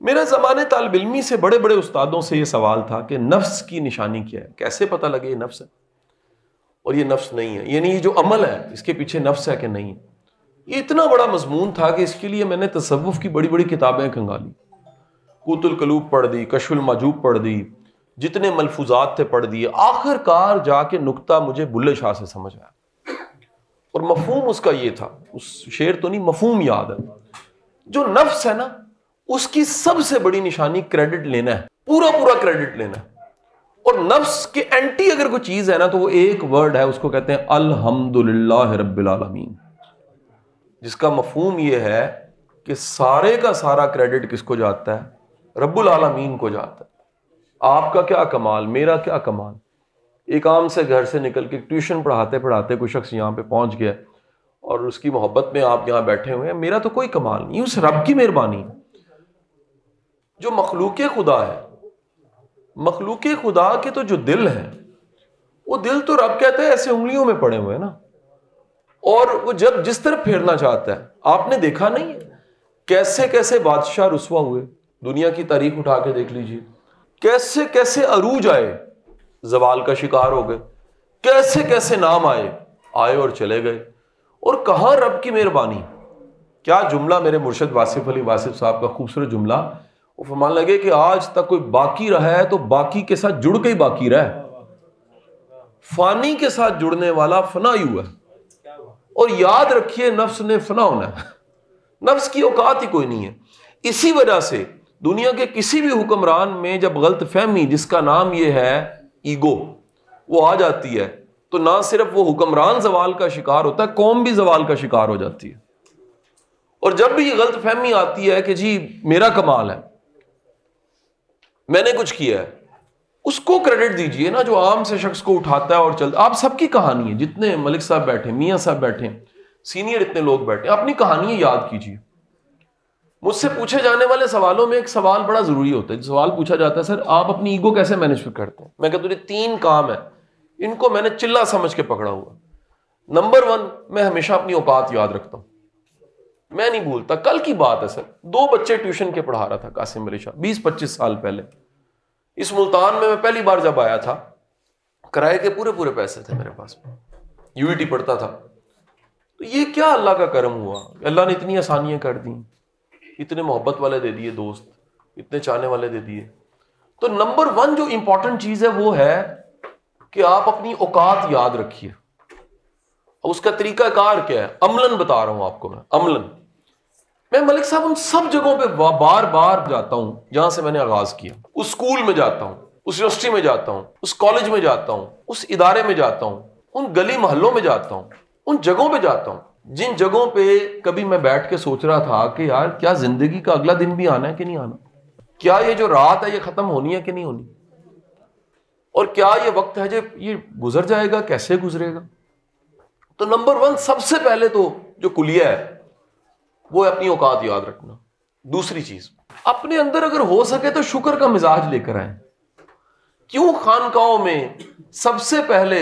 میرا زمانے طالب علمی سے بڑے بڑے استادوں سے یہ سوال تھا کہ نفس کی نشانی کیا ہے، کیسے پتہ لگے یہ نفس ہے اور یہ نفس نہیں ہے، یعنی یہ جو عمل ہے اس کے پیچھے نفس ہے کہ نہیں ہے۔ یہ اتنا بڑا مضمون تھا کہ اس کے لیے میں نے تصوف کی بڑی بڑی کتابیں کھنگالی، قوت القلوب پڑھ دی، کشف المحجوب پڑھ دی، جتنے ملفوظات تھے پڑھ دیے، آخر کار جا کے نکتہ مجھے بلے شاہ سے سمجھ آیا، اور مفہوم اس کا یہ تھا، اس شعر تو نہیں، مفہوم یاد ہے۔ جو نفس ہے نا، اس کی سب سے بڑی نشانی کریڈٹ لینا ہے، پورا پورا کریڈٹ لینا ہے، اور نفس کے اینٹی اگر کوئی چیز ہے نا تو وہ ایک ورڈ ہے، اس کو کہتے ہیں الحمدللہ رب العالمین، جس کا مفہوم یہ ہے کہ سارے کا سارا کریڈٹ کس کو جاتا ہے؟ رب العالمین کو جاتا ہے۔ آپ کا کیا کمال، میرا کیا کمال۔ ایک عام سے گھر سے نکل کے ٹیوشن پڑھاتے پڑھاتے کوئی شخص یہاں پہ پہنچ گیا اور اس کی محبت میں آپ یہاں بیٹھے ہوئے ہیں، میرا تو کوئی کمال نہیں، اس رب کی مہربانی ہے۔ جو مخلوق خدا ہے، مخلوق خدا کے تو جو دل ہیں، وہ دل تو رب کہتا ہے ایسے انگلیوں میں پڑے ہوئے ہیں نا، اور وہ جب جس طرف پھیرنا چاہتا ہے، آپ نے دیکھا نہیں کیسے کیسے بادشاہ رسوا ہوئے، دنیا کی تاریخ اٹھا کے دیکھ لیجیے، کیسے کیسے عروج آئے، زوال کا شکار ہو گئے، کیسے کیسے نام آئے اور چلے گئے، اور کہاں رب کی مہربانی۔ کیا جملہ میرے مرشد واصف علی واصف صاحب کا خوبصورت جملہ، وہ فرمان لگے کہ آج تک کوئی باقی رہا ہے تو باقی کے ساتھ جڑ کے ہی باقی رہا ہے، فانی کے ساتھ جڑنے والا فنا ہی ہوا ہے، اور یاد رکھیے نفس نے فنا ہونا ہے، نفس کی اوقات ہی کوئی نہیں ہے۔ اسی وجہ سے دنیا کے کسی بھی حکمران میں جب غلط فہمی، جس کا نام یہ ہے ایگو، وہ آ جاتی ہے تو نہ صرف وہ حکمران زوال کا شکار ہوتا ہے، قوم بھی زوال کا شکار ہو جاتی ہے۔ اور جب بھی یہ غلط فہمی آتی ہے کہ جی میرا کمال ہے، میں نے کچھ کیا ہے، اس کو کریڈٹ دیجئے نا، جو عام سے شخص کو اٹھاتا ہے اور چلتا۔ آپ سب کی کہانی ہے، جتنے ملک صاحب بیٹھے، میاں صاحب بیٹھے، سینئر اتنے لوگ بیٹھے، اپنی کہانیاں یاد کیجئے۔ مجھ سے پوچھے جانے والے سوالوں میں ایک سوال بڑا ضروری ہوتا ہے، سوال پوچھا جاتا ہے سر آپ اپنی ایگو کیسے مینج کرتے ہیں؟ میں کہتا ہوں 3 کام ہیں، ان کو میں نے چلہ سمجھ کے پکڑا ہوا۔ نمبر 1، میں ہمیشہ اپنی اوقات یاد رکھتا ہوں، میں نہیں بھولتا۔ کل کی بات ہے سر، 2 بچے ٹیوشن کے پڑھا رہا تھا قاسم علی شاہ، 20-25 سال پہلے۔ اس ملتان میں پہلی بار جب آیا تھا، کرائے کے پورے پیسے تھے میرے پاس، UET پڑھتا تھا، تو یہ کیا اللہ کا کرم ہوا، اللہ نے اتنی آسانیاں کر دیں، اتنے محبت والے دے دیے دوست، اتنے چاہنے والے دے دیے۔ تو نمبر 1 جو امپورٹنٹ چیز ہے وہ ہے کہ آپ اپنی اوقات یاد رکھیے۔ اور اس کا طریقہ کار کیا ہے، عملاً بتا رہا ہوں آپ کو، میں عملاً، میں ملک صاحب ان سب جگہوں پہ بار بار جاتا ہوں جہاں سے میں نے آغاز کیا۔ اس اسکول میں جاتا ہوں، اس یونیورسٹی میں جاتا ہوں، اس کالج میں جاتا ہوں، اس ادارے میں جاتا ہوں، ان گلی محلوں میں جاتا ہوں، ان جگہوں پہ جاتا ہوں جن جگہوں پہ کبھی میں بیٹھ کے سوچ رہا تھا کہ یار کیا زندگی کا اگلا دن بھی آنا ہے کہ نہیں آنا، کیا یہ جو رات ہے یہ ختم ہونی ہے کہ نہیں ہونی، اور کیا یہ وقت ہے جو یہ گزر جائے گا، کیسے گزرے گا۔ تو نمبر 1 سب سے پہلے تو جو کلیہ ہے وہ ہے اپنی اوقات یاد رکھنا۔ دوسری چیز، اپنے اندر اگر ہو سکے تو شکر کا مزاج لے کر آئیں۔ کیوں خانقاہوں میں سب سے پہلے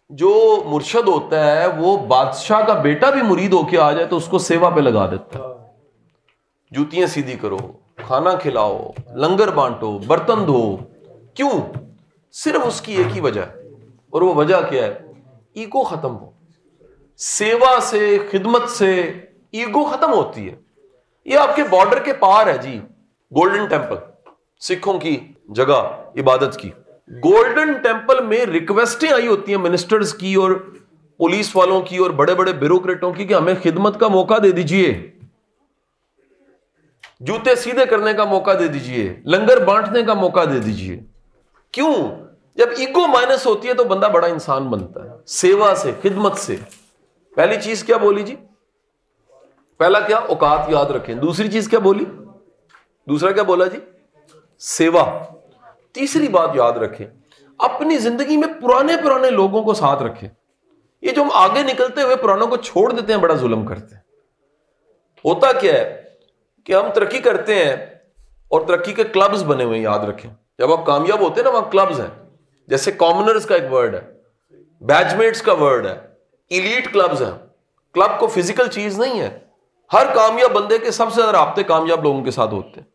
جو مرشد ہوتا ہے وہ بادشاہ کا بیٹا بھی مرید ہو کے آ جائے تو اس کو سیوا پہ لگا دیتا ہے، جوتیاں سیدھی کرو، کھانا کھلاؤ، لنگر بانٹو، برتن دھو۔ کیوں؟ صرف اس کی ایک ہی وجہ ہے، اور وہ وجہ کیا ہے؟ ایگو ختم ہو۔ سیوا سے، خدمت سے ایگو ختم ہوتی ہے۔ یہ آپ کے بارڈر کے پار ہے جی، گولڈن ٹیمپل، سکھوں کی جگہ عبادت کی۔ گولڈن ٹیمپل میں ریکویسٹیں آئی ہوتی ہیں منسٹرز کی اور پولیس والوں کی اور بڑے بڑے بیوروکریٹوں کی کہ ہمیں خدمت کا موقع دے دیجئے، جوتے سیدھے کرنے کا موقع دے دیجئے، لنگر بانٹنے کا موقع دے دیجئے۔ کیوں؟ جب ایگو مائنس ہوتی ہے تو بندہ بڑا انسان بنتا ہے، سیوا سے، خدمت سے۔ پہلی چیز کیا بولی جی؟ پہلا کیا؟ اوقات یاد رکھیں۔ دوسری چیز کیا بولی؟ دوسرا کیا بولا جی؟ سیوا۔ تیسری بات یاد رکھیں، اپنی زندگی میں پرانے لوگوں کو ساتھ رکھیں۔ یہ جو ہم آگے نکلتے ہوئے پرانوں کو چھوڑ دیتے ہیں، بڑا ظلم کرتے ہیں۔ ہوتا کیا ہے کہ ہم ترقی کرتے ہیں اور ترقی کے کلبز بنے ہوئے ہیں، یاد رکھیں۔ جب آپ کامیاب ہوتے ہیں نا، وہاں کلبز ہیں، جیسے کامنرز کا ایک ورڈ ہے، بیچ میٹس کا ورڈ ہے، ایلیٹ کلبز ہیں۔ کلب کو فزیکل چیز نہیں ہے، ہر کامیاب بندے کے سب سے زیادہ رابطے کامیاب لوگوں کے ساتھ ہوتے ہیں۔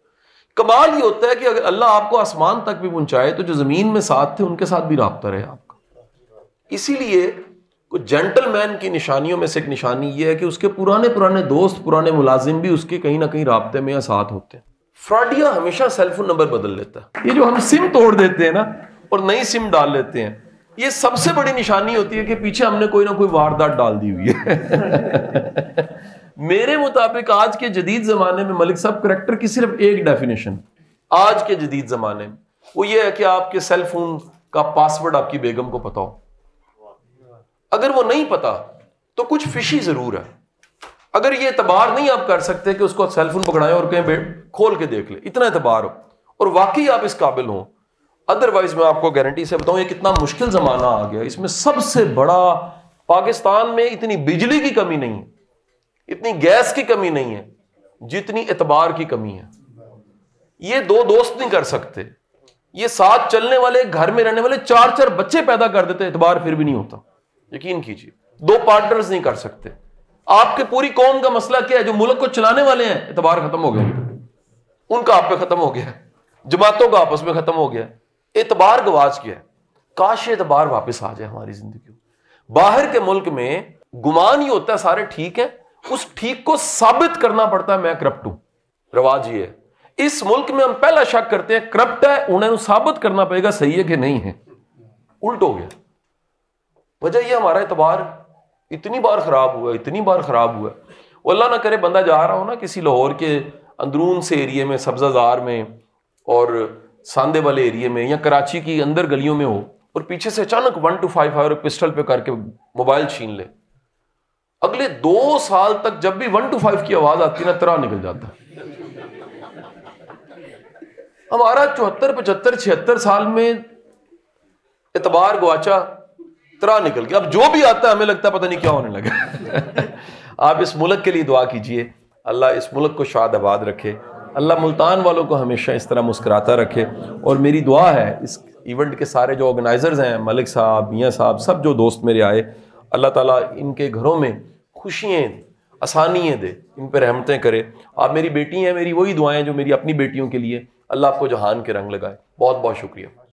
کمال یہ ہوتا ہے کہ اگر اللہ آپ کو آسمان تک بھی پہنچائے تو جو زمین میں ساتھ تھے ان کے ساتھ بھی رابطہ رہے آپ کا. اسی لیے کوئی جینٹل مین کی نشانیوں میں سے ایک نشانی یہ ہے کہ اس کے پرانے دوست، پرانے ملازم بھی اس کے کہیں نہ کہیں رابطے میں یا ساتھ ہوتے ہیں. فراڈیا ہمیشہ سیل فون نمبر بدل لیتا ہے. یہ جو ہم سم توڑ دیتے ہیں نا اور نئی سم ڈال لیتے ہیں، یہ سب سے بڑی نشانی ہوتی ہے کہ پیچھے ہم نے کوئی نہ کوئی واردات ڈال دی ہوئی ہے. میرے مطابق آج کے جدید زمانے میں ملک صاحب کریکٹر کی صرف ایک ڈیفینیشن آج کے جدید زمانے میں، وہ یہ ہے کہ آپ کے سیل فون کا پاسورڈ آپ کی بیگم کو پتا ہو. اگر وہ نہیں پتا تو کچھ فشی ضرور ہے. اگر یہ اعتبار نہیں آپ کر سکتے کہ اس کو سیل فون پکڑائیں اور کہیں کھول کے دیکھ لے، اتنا اعتبار ہو اور واقعی آپ اس قابل ہوں، ادروائز میں آپ کو گارنٹی سے بتاؤں یہ کتنا مشکل زمانہ آ گیا. اس میں سب سے بڑا، پاکستان میں اتنی بجلی کی کمی نہیں ہے، اتنی گیس کی کمی نہیں ہے جتنی اعتبار کی کمی ہے. یہ دو دوست نہیں کر سکتے، یہ ساتھ چلنے والے، گھر میں رہنے والے 4 بچے پیدا کر دیتے، اعتبار پھر بھی نہیں ہوتا. یقین کیجیے 2 پارٹنرز نہیں کر سکتے. آپ کے پوری قوم کا مسئلہ کیا ہے؟ جو ملک کو چلانے والے ہیں اعتبار ختم ہو گیا، ان کا آپ پہ ختم ہو گیا، جماعتوں کا آپس میں ختم ہو گیا، اعتبار گواچ گیا. کاش اعتبار واپس آ جائے ہماری زندگی. باہر کے ملک میں گمان ہی ہوتا ہے سارے ٹھیک ہیں، اس ٹھیک کو ثابت کرنا پڑتا ہے میں کرپٹ ہوں. رواج یہ ہے. اس ملک میں ہم پہلا شک کرتے ہیں کرپٹ ہے، انہیں ثابت کرنا پڑے گا صحیح ہے کہ نہیں ہے. الٹ ہو گیا. وجہ یہ ہمارا اعتبار اتنی بار خراب ہوا. وہ اللہ نہ کرے بندہ جا رہا ہو نا کسی لاہور کے اندرون سے ایریے میں، سبزہ زار میں اور ساندے والے ایریے میں، یا کراچی کی اندر گلیوں میں ہو، اور پیچھے سے اچانک 125 اور پسٹل پہ کر کے موبائل چھین لے. اگلے 2 سال تک جب بھی 125 کی آواز آتی نا، ترا نکل جاتا. ہمارا 74 75 76 سال میں اعتبار گواچا، ترا نکل گیا. اب جو بھی آتا ہے ہمیں لگتا ہے پتہ نہیں کیا ہونے لگا. آپ اس ملک کے لیے دعا کیجئے، اللہ اس ملک کو شاد آباد رکھے، اللہ ملتان والوں کو ہمیشہ اس طرح مسکراتا رکھے. اور میری دعا ہے اس ایونٹ کے سارے جو آرگنائزرز ہیں، ملک صاحب، میاں صاحب، سب جو دوست میرے آئے، اللہ تعالیٰ ان کے گھروں میں خوشیاں، آسانیاں دے، ان پہ رحمتیں کرے. آپ میری بیٹی ہیں، میری وہی دعائیں جو میری اپنی بیٹیوں کے لیے. اللہ آپ کو جہان کے رنگ لگائے. بہت بہت شکریہ.